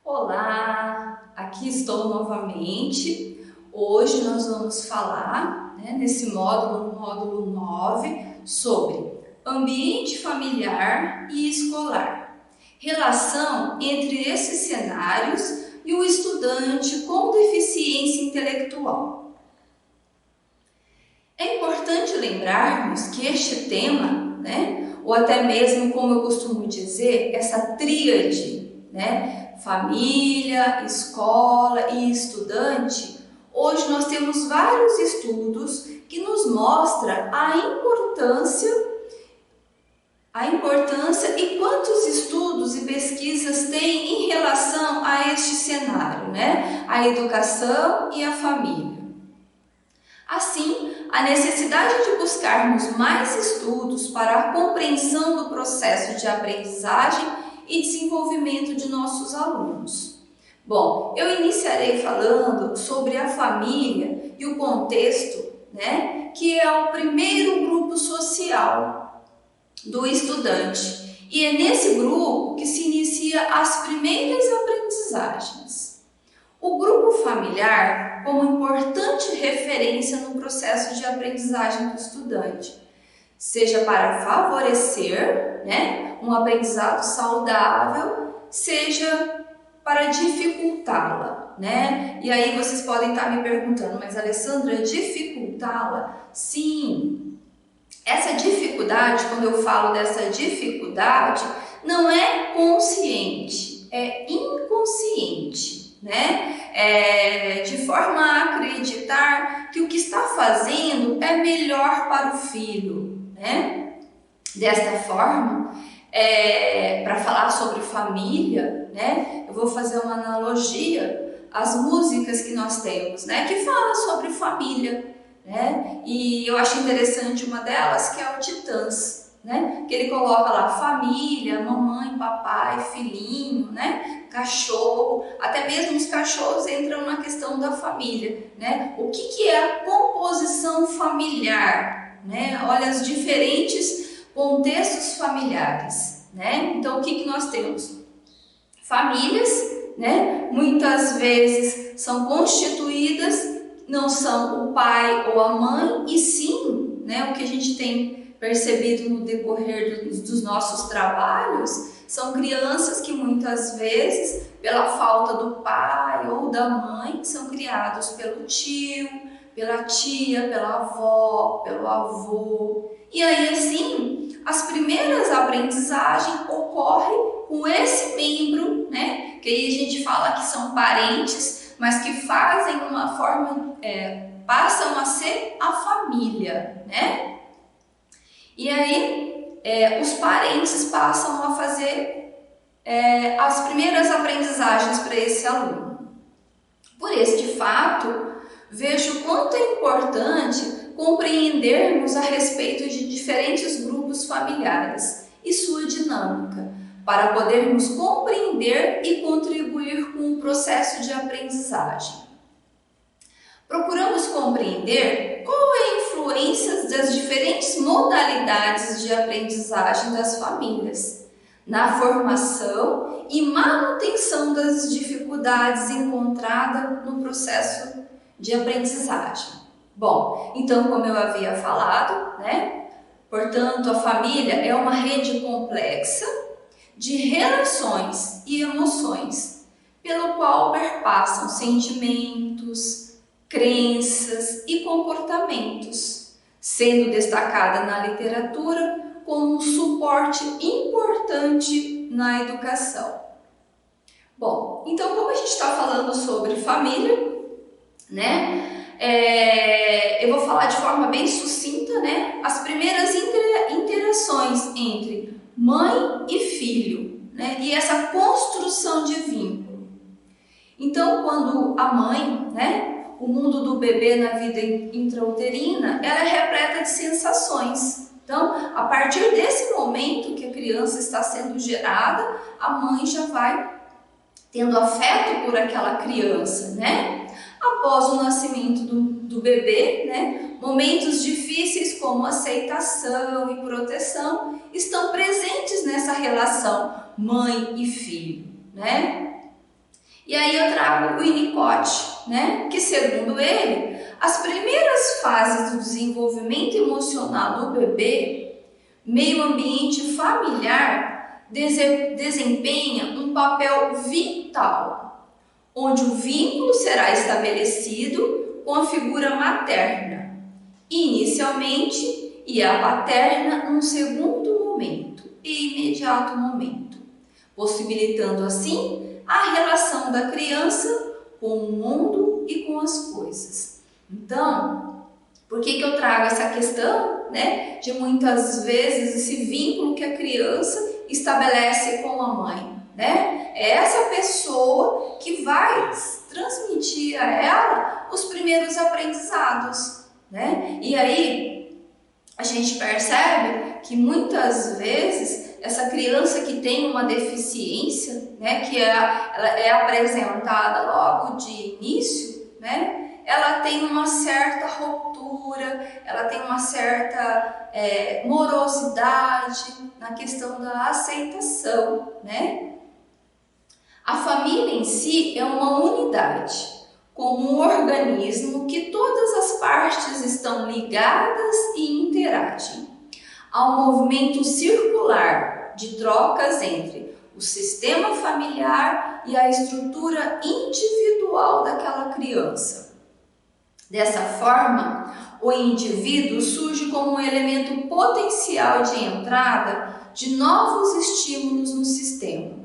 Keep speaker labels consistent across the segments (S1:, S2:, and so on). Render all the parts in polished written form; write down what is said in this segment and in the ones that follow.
S1: Olá, aqui estou novamente. Hoje nós vamos falar, nesse módulo, no módulo 9, sobre ambiente familiar e escolar. Relação entre esses cenários e o estudante com deficiência intelectual. É importante lembrarmos que este tema, ou até mesmo, como eu costumo dizer, essa tríade, família, escola e estudante, hoje nós temos vários estudos que nos mostram a importância e quantos estudos e pesquisas tem em relação a este cenário, a educação e a família. Assim, a necessidade de buscarmos mais estudos para a compreensão do processo de aprendizagem e desenvolvimento de nossos alunos. Bom, eu iniciarei falando sobre a família e o contexto, que é o primeiro grupo social do estudante. E é nesse grupo que se inicia as primeiras aprendizagens. O grupo familiar como importante referência no processo de aprendizagem do estudante, seja para favorecer, um aprendizado saudável, seja para dificultá-la, E aí vocês podem estar me perguntando, mas Alessandra, dificultá-la? Sim, essa dificuldade, quando eu falo dessa dificuldade, não é consciente, é inconsciente, de forma a acreditar que o que está fazendo é melhor para o filho, Desta forma, para falar sobre família, eu vou fazer uma analogia às músicas que nós temos, que falam sobre família, E eu acho interessante uma delas, que é o Titãs, que ele coloca lá família, mamãe, papai, filhinho, cachorro, até mesmo os cachorros entram na questão da família, O que é a composição familiar, Olha os diferentes contextos familiares, Então o que nós temos? Famílias, muitas vezes são constituídas, não são o pai ou a mãe, e sim, o que a gente tem percebido no decorrer dos nossos trabalhos, são crianças que muitas vezes, pela falta do pai ou da mãe, são criados pelo tio, pela tia, pela avó, pelo avô. E aí assim, as primeiras aprendizagens ocorrem com esse membro, que aí a gente fala que são parentes, mas que fazem uma forma, passam a ser a família, E aí, os parentes passam a fazer as primeiras aprendizagens para esse aluno. Por este fato, vejo quanto é importante compreendermos a respeito de diferentes grupos familiares e sua dinâmica, para podermos compreender e contribuir com o processo de aprendizagem. Procuramos compreender qual é a influência das diferentes modalidades de aprendizagem das famílias na formação e manutenção das dificuldades encontradas no processo de aprendizagem. Bom, então, como eu havia falado, portanto, a família é uma rede complexa de relações e emoções, pelo qual perpassam sentimentos, crenças e comportamentos, sendo destacada na literatura como um suporte importante na educação. Bom, então, como a gente está falando sobre família, eu vou falar de forma bem sucinta, as primeiras interações entre mãe e filho, e essa construção de vínculo. Então, quando a mãe, o mundo do bebê na vida intrauterina, ela é repleta de sensações. Então, a partir desse momento que a criança está sendo gerada, a mãe já vai tendo afeto por aquela criança, Após o nascimento do bebê, momentos difíceis como aceitação e proteção estão presentes nessa relação mãe e filho, E aí eu trago o Winnicott, né? Que segundo ele, as primeiras fases do desenvolvimento emocional do bebê, meio ambiente familiar, desempenha um papel vital, onde o vínculo será estabelecido com a figura materna, inicialmente, e a paterna num segundo momento e imediato momento, possibilitando assim a relação da criança com o mundo e com as coisas. Então, por que eu trago essa questão, né, de muitas vezes esse vínculo que a criança estabelece com a mãe, né? É essa pessoa que vai transmitir a ela os primeiros aprendizados, né? E aí a gente percebe que muitas vezes essa criança que tem uma deficiência, né, que ela é apresentada logo de início, né? Ela tem uma certa ruptura, ela tem uma certa morosidade na questão da aceitação, né? A família em si é uma unidade, como um organismo que todas as partes estão ligadas e interagem. Há um movimento circular de trocas entre o sistema familiar e a estrutura individual daquela criança. Dessa forma, o indivíduo surge como um elemento potencial de entrada de novos estímulos no sistema,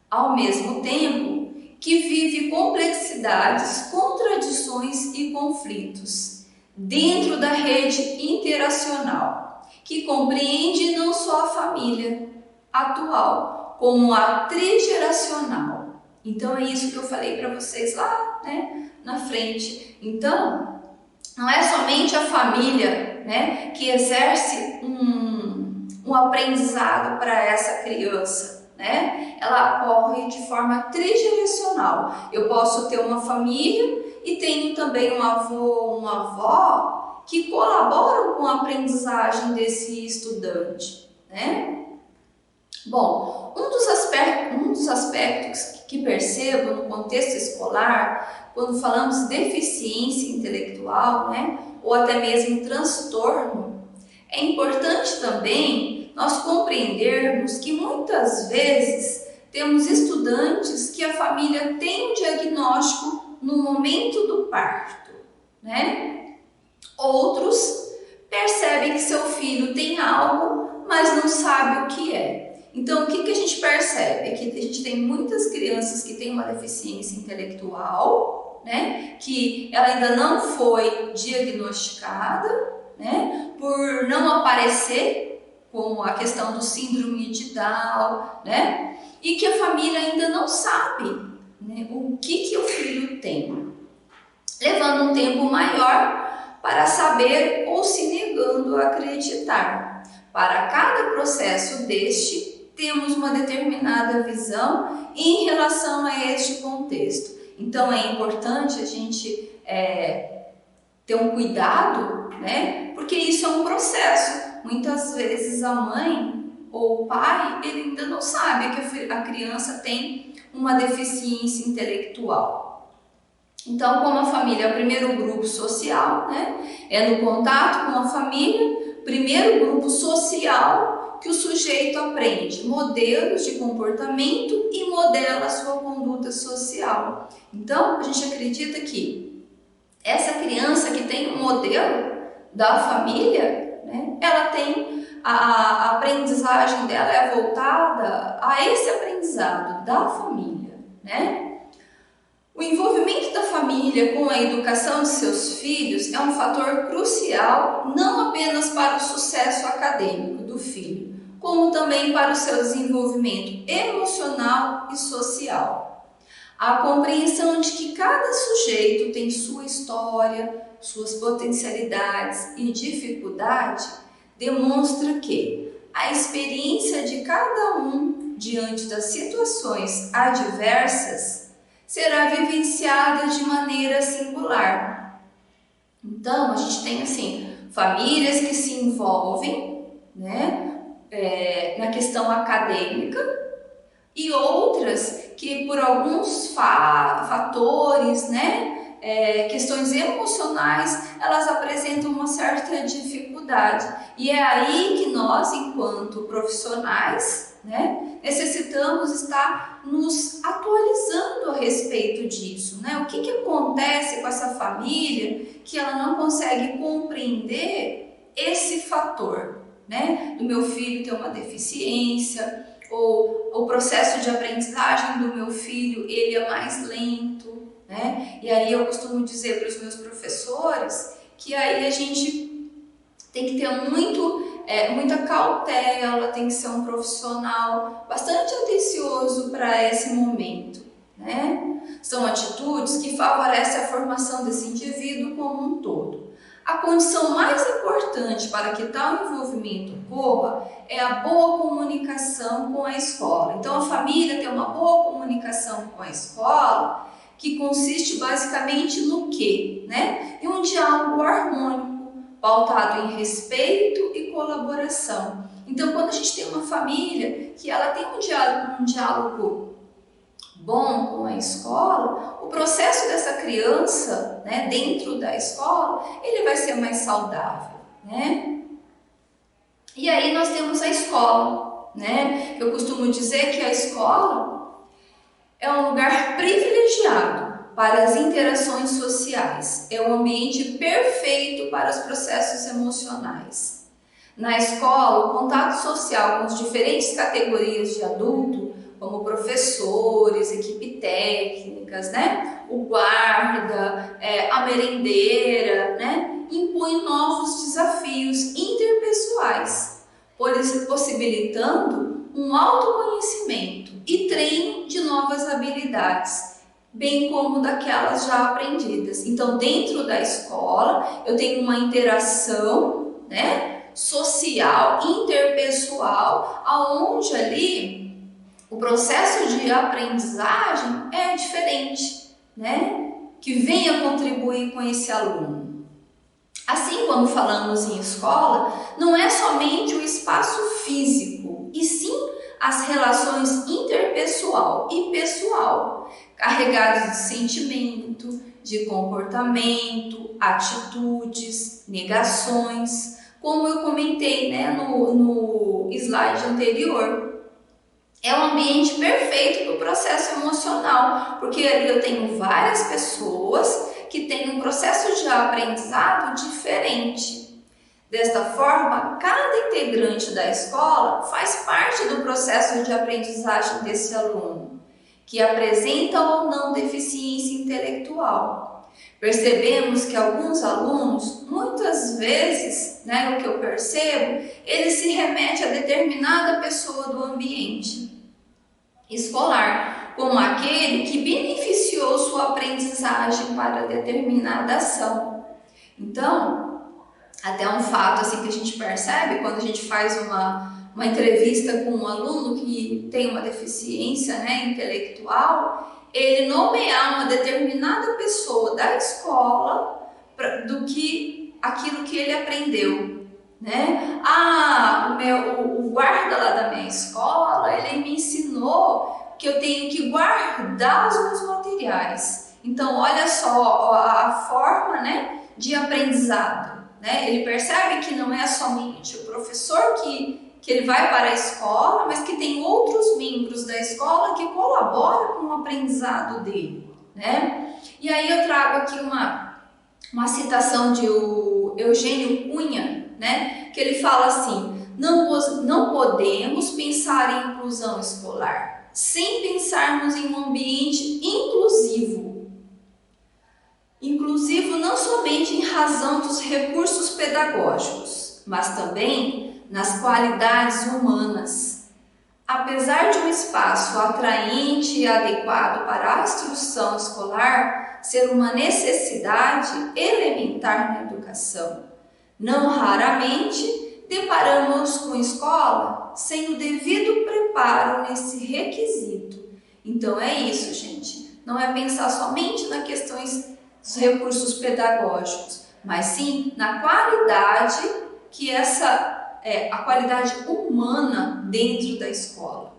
S1: ao mesmo tempo que vive complexidades, contradições e conflitos dentro da rede interacional, que compreende não só a família atual, como a trigeracional. Então é isso que eu falei para vocês lá, né, na frente. Então, não é somente a família, né, que exerce um aprendizado para essa criança, né? Ela ocorre de forma tridirecional. Eu posso ter uma família e tenho também um avô, uma avó que colaboram com a aprendizagem desse estudante, né? Bom, um dos aspectos que percebo no contexto escolar, quando falamos de deficiência intelectual, né, ou até mesmo transtorno, é importante também nós compreendermos que muitas vezes temos estudantes que a família tem um diagnóstico no momento do parto, né? Outros percebem que seu filho tem algo, mas não sabe o que é. Então, o que a gente percebe? É que a gente tem muitas crianças que têm uma deficiência intelectual, né? Que ela ainda não foi diagnosticada, né? Por não aparecer, como a questão do síndrome de Down, né? E que a família ainda não sabe, né, o que o filho tem, levando um tempo maior para saber ou se negando a acreditar. Para cada processo deste, temos uma determinada visão em relação a este contexto. Então é importante a gente ter um cuidado, né? Porque isso é um processo. Muitas vezes a mãe ou o pai, ele ainda não sabe que a criança tem uma deficiência intelectual. Então, como a família é o primeiro grupo social, né? É no contato com a família, primeiro grupo social, que o sujeito aprende modelos de comportamento e modela a sua conduta social. Então, a gente acredita que essa criança que tem um modelo da família, né, ela tem a aprendizagem dela é voltada a esse aprendizado da família, né? O envolvimento da família com a educação de seus filhos é um fator crucial não apenas para o sucesso acadêmico do filho, como também para o seu desenvolvimento emocional e social. A compreensão de que cada sujeito tem sua história, suas potencialidades e dificuldade demonstra que a experiência de cada um diante das situações adversas será vivenciada de maneira singular. Então, a gente tem assim, famílias que se envolvem, né, na questão acadêmica, e outras que por alguns fatores, né, questões emocionais, elas apresentam uma certa dificuldade. E é aí que nós, enquanto profissionais, né, necessitamos estar nos atualizando a respeito disso, né? O que acontece com essa família que ela não consegue compreender esse fator, né? Do meu filho ter uma deficiência, ou o processo de aprendizagem do meu filho, ele é mais lento, né? E aí eu costumo dizer para os meus professores que aí a gente tem que ter muita cautela, tem que ser um profissional bastante atencioso para esse momento, né? São atitudes que favorecem a formação desse indivíduo como um todo. A condição mais importante para que tal envolvimento ocorra é a boa comunicação com a escola. Então, a família tem uma boa comunicação com a escola, que consiste basicamente no quê? Né? Em um diálogo harmônico, pautado em respeito e colaboração. Então, quando a gente tem uma família que ela tem um diálogo bom com a escola, o processo dessa criança, né, dentro da escola, ele vai ser mais saudável, né? E aí nós temos a escola, né? Eu costumo dizer que a escola é um lugar privilegiado para as interações sociais, é um ambiente perfeito para os processos emocionais. Na escola, o contato social com as diferentes categorias de adulto, como professores, equipe técnicas, né? O guarda, a merendeira, né? Impõe novos desafios interpessoais, possibilitando um autoconhecimento e treino de novas habilidades, bem como daquelas já aprendidas. Então, dentro da escola, eu tenho uma interação, né, social, interpessoal, aonde ali o processo de aprendizagem é diferente, né, que venha contribuir com esse aluno. Assim, quando falamos em escola, não é somente o espaço físico, e sim as relações interpessoal e pessoal, carregadas de sentimento, de comportamento, atitudes, negações, como eu comentei, né, no slide anterior. É um ambiente perfeito para o processo emocional, porque ali eu tenho várias pessoas que têm um processo de aprendizado diferente. Desta forma, cada integrante da escola faz parte do processo de aprendizagem desse aluno, que apresenta ou não deficiência intelectual. Percebemos que alguns alunos, muitas vezes, né, o que eu percebo, ele se remete a determinada pessoa do ambiente escolar, como aquele que beneficiou sua aprendizagem para determinada ação. Então, até um fato assim que a gente percebe quando a gente faz uma entrevista com um aluno que tem uma deficiência, né, intelectual, ele nomear uma determinada pessoa da escola do que aquilo que ele aprendeu, né? O guarda lá da minha escola, ele me ensinou que eu tenho que guardar os meus materiais. Então, olha só a forma, né, de aprendizado, né? Ele percebe que não é somente o professor que ele vai para a escola, mas que tem outros membros da escola que colaboram com o aprendizado dele, né? E aí eu trago aqui uma citação de Eugênio Cunha, né? Que ele fala assim: não podemos pensar em inclusão escolar sem pensarmos em um ambiente inclusivo. Inclusivo não somente em razão dos recursos pedagógicos, mas também nas qualidades humanas. Apesar de um espaço atraente e adequado para a instrução escolar ser uma necessidade elementar na educação, não raramente deparamos com escola sem o devido preparo nesse requisito. Então é isso, gente. Não é pensar somente nas questões dos recursos pedagógicos, mas sim na qualidade que a qualidade humana dentro da escola.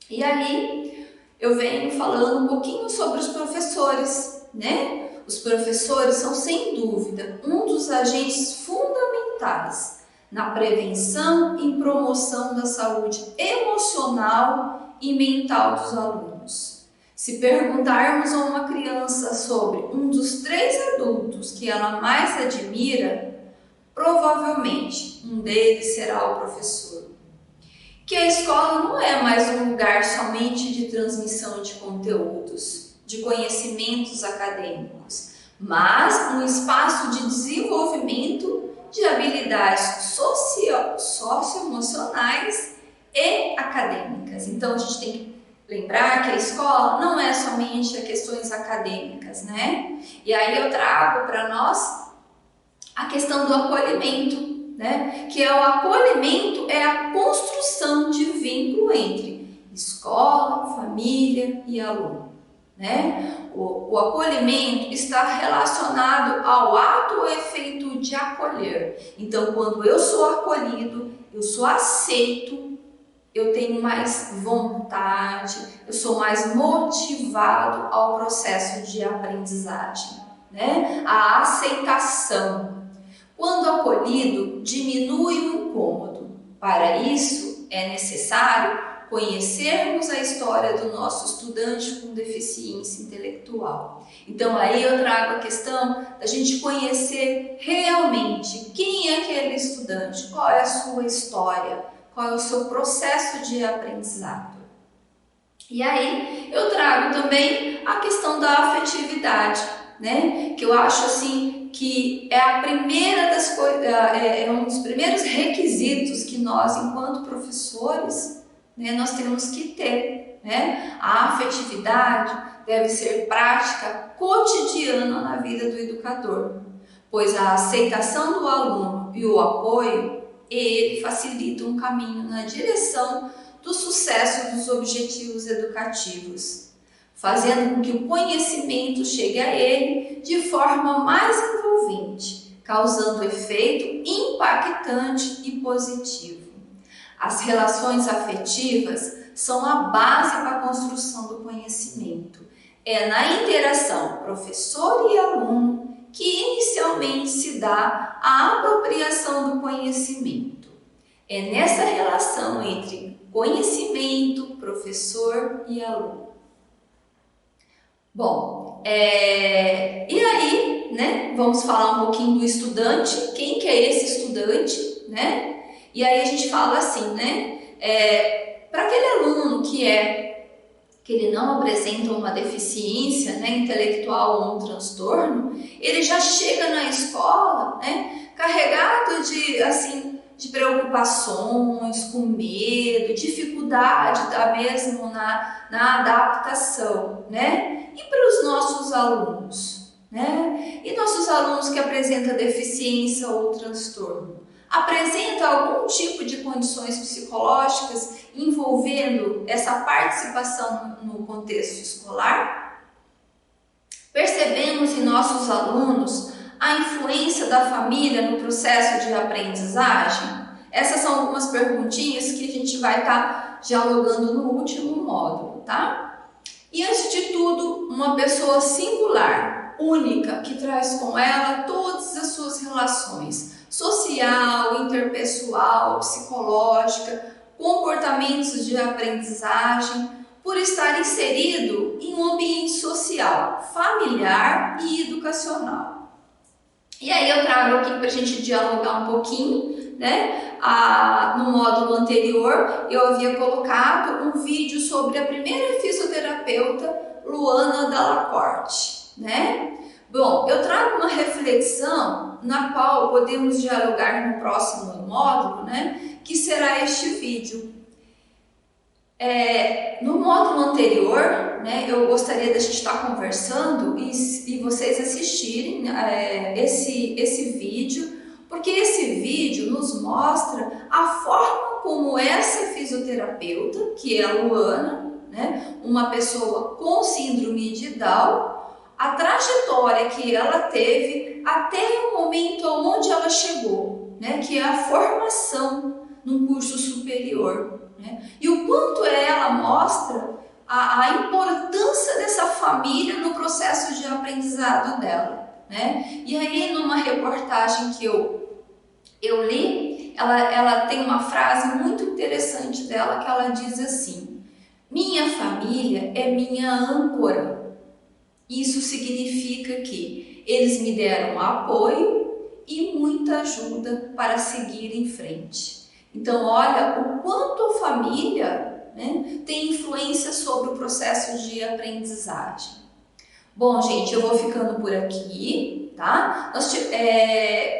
S1: E aí eu venho falando um pouquinho sobre os professores, né? Os professores são, sem dúvida, um dos agentes fundamentais na prevenção e promoção da saúde emocional e mental dos alunos. Se perguntarmos a uma criança sobre um dos 3 adultos que ela mais admira, provavelmente um deles será o professor. Que a escola não é mais um lugar somente de transmissão de conteúdos, de conhecimentos acadêmicos, mas um espaço de desenvolvimento de habilidades socioemocionais e acadêmicas. Então a gente tem que lembrar que a escola não é somente questões acadêmicas, né? E aí eu trago para nós a questão do acolhimento, né? Que é o acolhimento, é a construção de vínculo entre escola, família e aluno, né? O acolhimento está relacionado ao ato ou efeito de acolher. Então, quando eu sou acolhido, eu sou aceito, eu tenho mais vontade, eu sou mais motivado ao processo de aprendizagem, né? A aceitação. Quando acolhido, diminui o incômodo. Para isso, é necessário conhecermos a história do nosso estudante com deficiência intelectual. Então, aí eu trago a questão da gente conhecer realmente quem é aquele estudante, qual é a sua história, qual é o seu processo de aprendizado. E aí eu trago também a questão da afetividade, né? Que eu acho assim que é a primeira das coisas, é um dos primeiros requisitos que nós, enquanto professores, né, nós temos que ter, né? A afetividade deve ser prática cotidiana na vida do educador, pois a aceitação do aluno e o apoio, ele facilita um caminho na direção do sucesso dos objetivos educativos, fazendo com que o conhecimento chegue a ele de forma mais envolvente, causando efeito impactante e positivo. As relações afetivas são a base para a construção do conhecimento. É na interação professor e aluno que inicialmente se dá a apropriação do conhecimento. É nessa relação entre conhecimento, professor e aluno. Bom, e aí, né, vamos falar um pouquinho do estudante, quem que é esse estudante, né? E aí a gente fala assim, né, para aquele aluno que ele não apresenta uma deficiência, né, intelectual ou um transtorno, ele já chega na escola, né, carregado de preocupações, com medo, dificuldade mesmo na adaptação, né? E para os nossos alunos, né? E nossos alunos que apresentam deficiência ou transtorno? Apresenta algum tipo de condições psicológicas envolvendo essa participação no contexto escolar? Percebemos em nossos alunos a influência da família no processo de aprendizagem? Essas são algumas perguntinhas que a gente vai estar dialogando no último módulo, tá? E antes de tudo, uma pessoa singular, única, que traz com ela todas as suas relações social, interpessoal, psicológica, comportamentos de aprendizagem, por estar inserido em um ambiente social, familiar e educacional. E aí eu trago aqui para a gente dialogar um pouquinho, né? No módulo anterior eu havia colocado um vídeo sobre a primeira fisioterapeuta, Luana Dalacorte, né? Bom, eu trago uma reflexão na qual podemos dialogar no próximo módulo, né? Que será este vídeo. No módulo anterior, né, eu gostaria da gente estar conversando e vocês assistirem esse vídeo, porque esse vídeo nos mostra a forma como essa fisioterapeuta, que é a Luana, né, uma pessoa com síndrome de Down, a trajetória que ela teve até o momento onde ela chegou, né, que é a formação num curso superior, né? E o quanto ela mostra a importância dessa família no processo de aprendizado dela, né? E aí, numa reportagem que eu li, ela tem uma frase muito interessante dela, que ela diz assim: minha família é minha âncora. Isso significa que eles me deram apoio e muita ajuda para seguir em frente. Então, olha o quanto a família, né, tem influência sobre o processo de aprendizagem. Bom, gente, eu vou ficando por aqui, tá?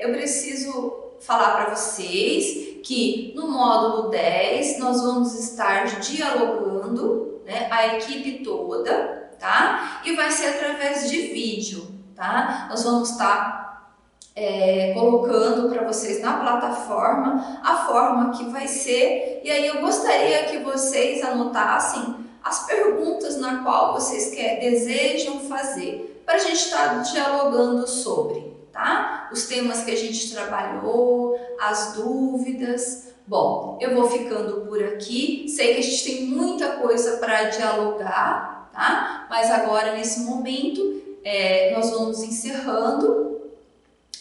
S1: Eu preciso falar para vocês que no módulo 10 nós vamos estar dialogando, né, a equipe toda, tá? E vai ser através de vídeo, tá? Nós vamos estar colocando para vocês na plataforma a forma que vai ser, e aí eu gostaria que vocês anotassem as perguntas na qual vocês desejam fazer, para a gente estar dialogando sobre, tá? Os temas que a gente trabalhou, as dúvidas. Bom, eu vou ficando por aqui, sei que a gente tem muita coisa para dialogar, tá? Mas agora, nesse momento, nós vamos encerrando.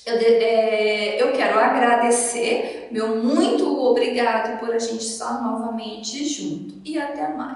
S1: Eu quero agradecer, meu muito obrigado por a gente estar novamente junto, e até mais.